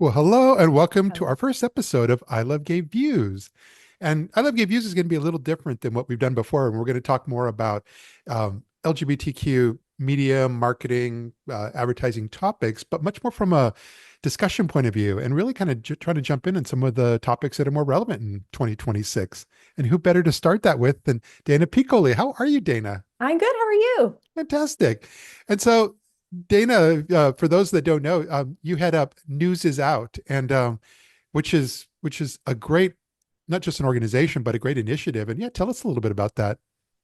Well, hello and welcome to Hello. our first episode of I Love Gay Views. And I Love Gay Views is going to be a little different than what we've done before. And we're going to talk more about LGBTQ media, marketing, advertising topics, but much more from a discussion point of view and really kind of trying to jump in on some of the topics that are more relevant in 2026. And who better to start that with than Dana Piccoli? How are you, Dana? I'm good. How are you? Fantastic. And so, Dana, for those that don't know, you head up News is Out, and which is a great, not just an organization, but a great initiative. And yeah, tell us a little bit about that.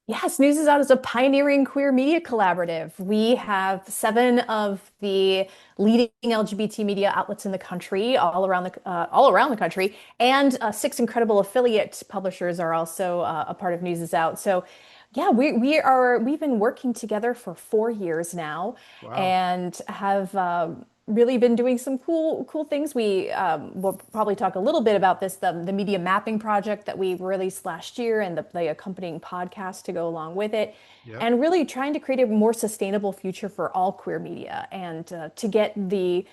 Yes, News is Out is a pioneering queer media collaborative. We have seven of the leading LGBT media outlets in the country, all around the country, and six incredible affiliate publishers are also a part of News is Out. So, yeah, we've been working together for 4 years now, Wow. and have really been doing some cool things. We will probably talk a little bit about this, the media mapping project that we released last year and the accompanying podcast to go along with it, Yep. and really trying to create a more sustainable future for all queer media and to get the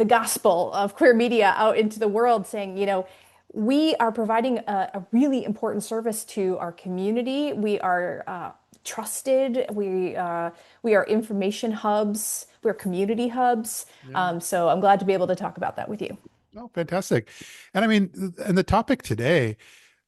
gospel of queer media out into the world, saying, we are providing a really important service to our community. We are trusted. We are information hubs. We're community hubs. Yeah. So I'm glad to be able to talk about that with you. Oh, fantastic. And I mean, and the topic today,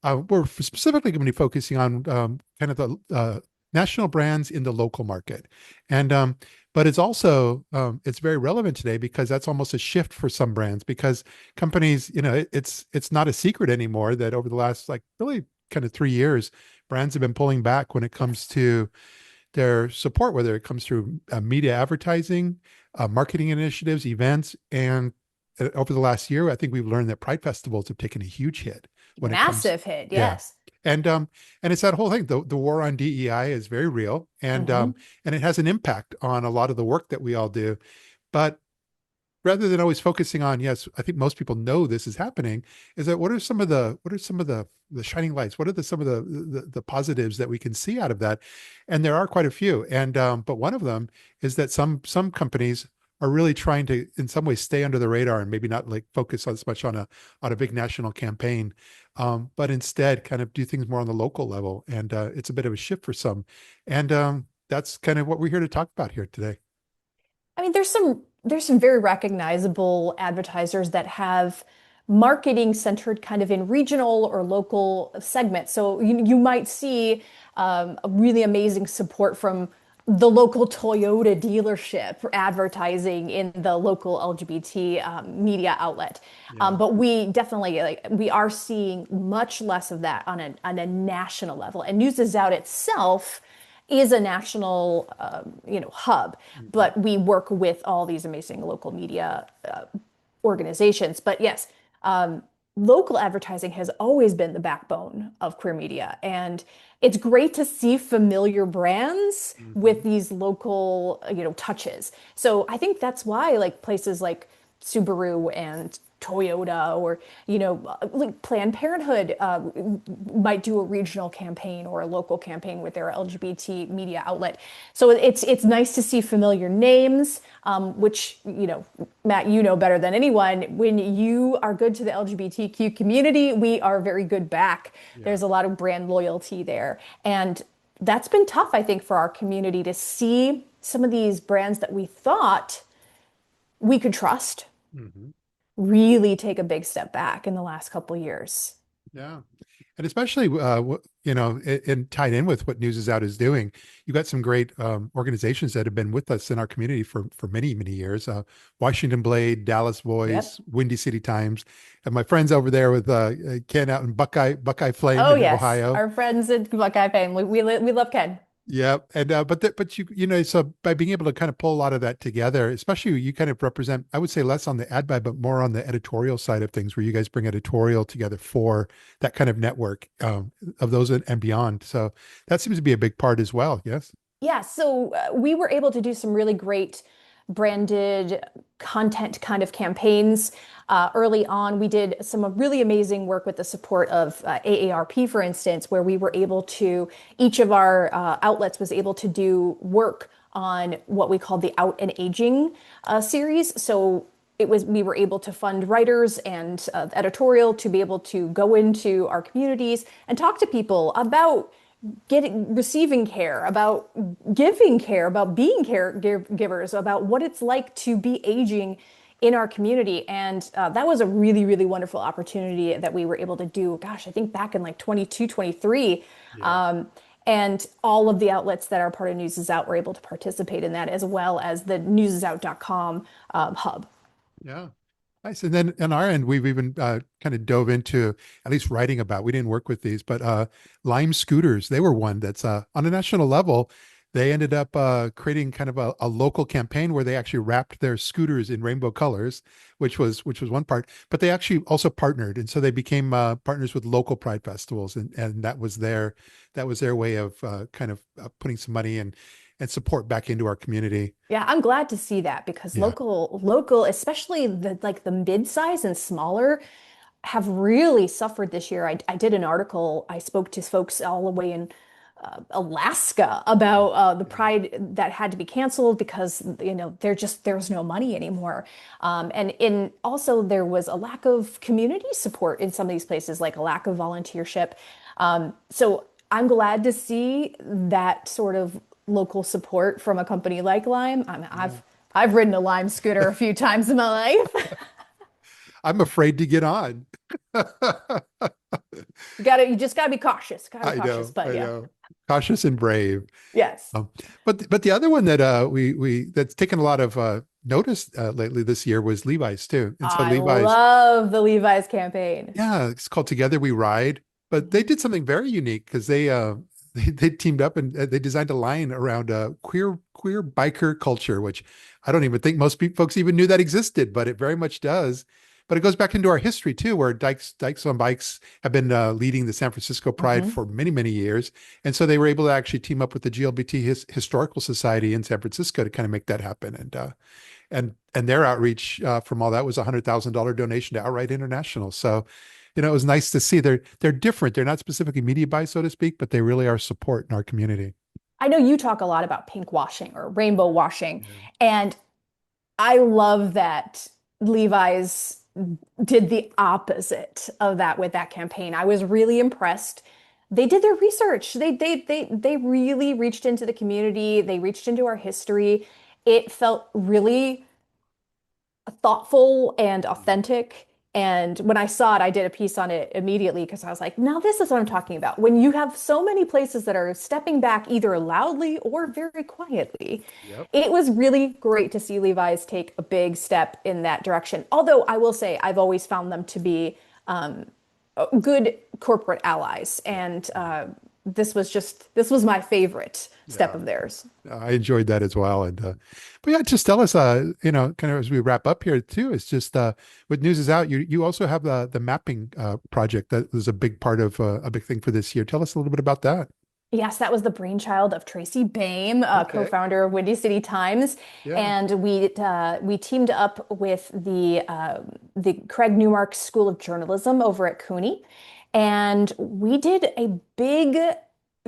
we're specifically going to be focusing on kind of the national brands in the local market, and but it's also it's very relevant today because that's almost a shift for some brands because companies, it's not a secret anymore that over the last like really kind of 3 years, brands have been pulling back when it comes Yes. to their support, whether it comes through media advertising, marketing initiatives, events, and over the last year, I think we've learned that Pride festivals have taken a huge hit when it comes. Massive hit. Yeah. Yes. And it's that whole thing. The war on DEI is very real, Hmm. and it has an impact on a lot of the work that we all do. But rather than always focusing on, yes, I think most people know this is happening, is that what are some of the shining lights? What are some of the positives that we can see out of that? And there are quite a few. And but one of them is that some companies are really trying to in some ways stay under the radar and maybe not like focus as much on a big national campaign, but instead kind of do things more on the local level. And it's a bit of a shift for some. And that's kind of what we're here to talk about here today. I mean, there's some very recognizable advertisers that have marketing centered kind of in regional or local segments. So you might see a really amazing support from the local Toyota dealership for advertising in the local LGBT media outlet. Yeah. But we definitely we are seeing much less of that on a national level. And News is Out itself is a national hub, Mhm. but we work with all these amazing local media organizations. But yes, local advertising has always been the backbone of queer media, and it's great to see familiar brands with Mhm. these local touches. So I think that's why like places like Subaru and Toyota, or like Planned Parenthood might do a regional campaign or a local campaign with their LGBT media outlet. So it's nice to see familiar names, which Matt, you know better than anyone. When you are good to the LGBTQ community, we are very good back. Yeah. There's a lot of brand loyalty there, and that's been tough, I think, for our community to see some of these brands that we thought we could trust Mhm. really take a big step back in the last couple years. Yeah. And especially, and tied in with what News is Out is doing, you got some great organizations that have been with us in our community for many, many years. Washington Blade, Dallas Yep. Voice, Windy City Times, and my friends over there with Ken out in Buckeye Flame Oh in yes, Ohio. our friends at Buckeye Fame. We love Ken. Yeah, and but so by being able to kind of pull a lot of that together, especially you kind of represent, I would say less on the ad buy, but more on the editorial side of things, where you guys bring editorial together for that kind of network of those and beyond. So that seems to be a big part as well. Yes. Yeah, so we were able to do some really great branded content kind of campaigns. Early on, we did some really amazing work with the support of AARP, for instance, where we were able to, each of our outlets was able to do work on what we called the Out and Aging series. So we were able to fund writers and editorial to be able to go into our communities and talk to people about receiving care, about giving care, about being caregivers, about what it's like to be aging in our community. And that was a really, really wonderful opportunity that we were able to do. Gosh, I think back in like 22, 23. Yeah. Um, and all of the outlets that are part of News is Out were able to participate in that, as well as the newsisout.com hub. Yeah. Nice. And then on our end, we've even kind of dove into at least writing about, we didn't work with these, but Lime scooters, they were one that's on a national level. They ended up creating kind of a local campaign where they actually wrapped their scooters in rainbow colors, which was one part. But they actually also partnered, and so they became partners with local pride festivals, and that was their way of kind of putting some money and support back into our community. Yeah, I'm glad to see that because Yeah. local, especially the mid-size and smaller, have really suffered this year. I did an article. I spoke to folks all the way in Alaska about the Yeah. pride that had to be canceled because there's no money anymore. And in also there was a lack of community support in some of these places, like a lack of volunteership. So I'm glad to see that sort of local support from a company like Lime. Yeah. I've ridden a Lime scooter a few times in my life. I'm afraid to get on. You just gotta be cautious. Gotta be I cautious, know, but I yeah. know. Cautious and brave. Yes. But the other one that we that's taken a lot of notice lately this year was Levi's too. And so I Levi's, love the Levi's campaign. yeah, it's called Together We Ride. But they Mhm. did something very unique because they teamed up and they designed a line around queer biker culture, which I don't even think most folks even knew that existed, but it very much does. But it goes back into our history too, where Dykes on Bikes have been leading the San Francisco Pride Mhm. for many, many years, and so they were able to actually team up with the GLBT Historical Society in San Francisco to kind of make that happen. And their outreach from all that was $100,000 donation to Outright International. So, it was nice to see they're different. They're not specifically media buys, so to speak, but they really are support in our community. I know you talk a lot about pink washing or rainbow washing, Yeah. and I love that Levi's did the opposite of that with that campaign. I was really impressed. They did their research. They really reached into the community. They reached into our history. It felt really thoughtful and authentic. And when I saw it, I did a piece on it immediately because I was like, now this is what I'm talking about. When you have so many places that are stepping back either loudly or very quietly, Yep. it was really great to see Levi's take a big step in that direction. Although I will say, I've always found them to be good corporate allies. And this was my favorite step Yeah. of theirs. I enjoyed that as well. But yeah, just tell us, kind of as we wrap up here too, it's just with News is Out, you also have the mapping project that was a big part of a big thing for this year. Tell us a little bit about that. Yes, that was the brainchild of Tracy Baim, Okay. co-founder of Windy City Times, Yeah. and we teamed up with the Craig Newmark School of Journalism over at CUNY, and we did a big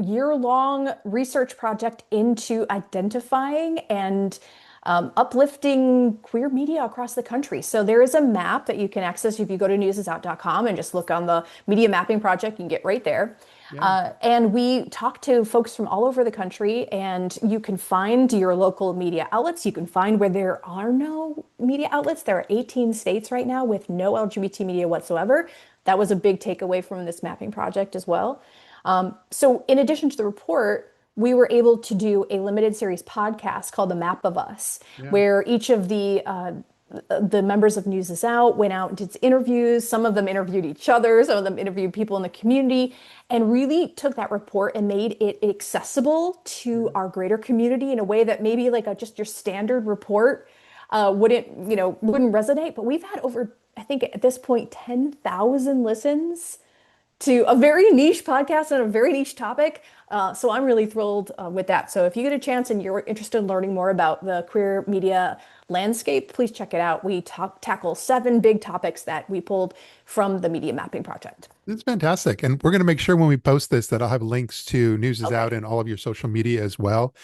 year-long research project into identifying and uplifting queer media across the country. So there is a map that you can access if you go to newsisout.com and just look on the media mapping project. You can get right there. Yeah. And we talk to folks from all over the country, and you can find your local media outlets. You can find where there are no media outlets. There are 18 states right now with no LGBT media whatsoever. That was a big takeaway from this mapping project as well. So, in addition to the report, we were able to do a limited series podcast called The Map of Us, Yeah. where each of the members of News is Out went out and did interviews. Some of them interviewed each other, some of them interviewed people in the community, and really took that report and made it accessible to Yeah. our greater community in a way that maybe like just your standard report wouldn't resonate. But we've had over, I think at this point, 10,000 listens to a very niche podcast on a very niche topic. So I'm really thrilled with that. So if you get a chance and you're interested in learning more about the queer media landscape, please check it out. We tackle 7 big topics that we pulled from the Media Mapping Project. It's fantastic. And we're going to make sure when we post this that I'll have links to News is Out Okay. and all of your social media as well.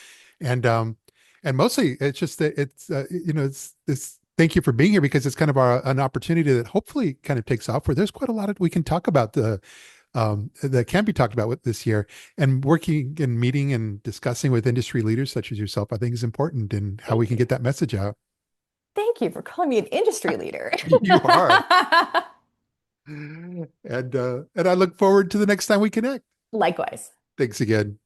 And and mostly it's just that it's it's this thank you for being here because it's kind of an opportunity that hopefully kind of takes off where there's quite a lot of we can talk about that can be talked about with this year, and working and meeting and discussing with industry leaders such as yourself, I think is important in how we Thank can you. get that message out. Thank you for calling me an industry leader. You are. And I look forward to the next time we connect. Likewise. Thanks again.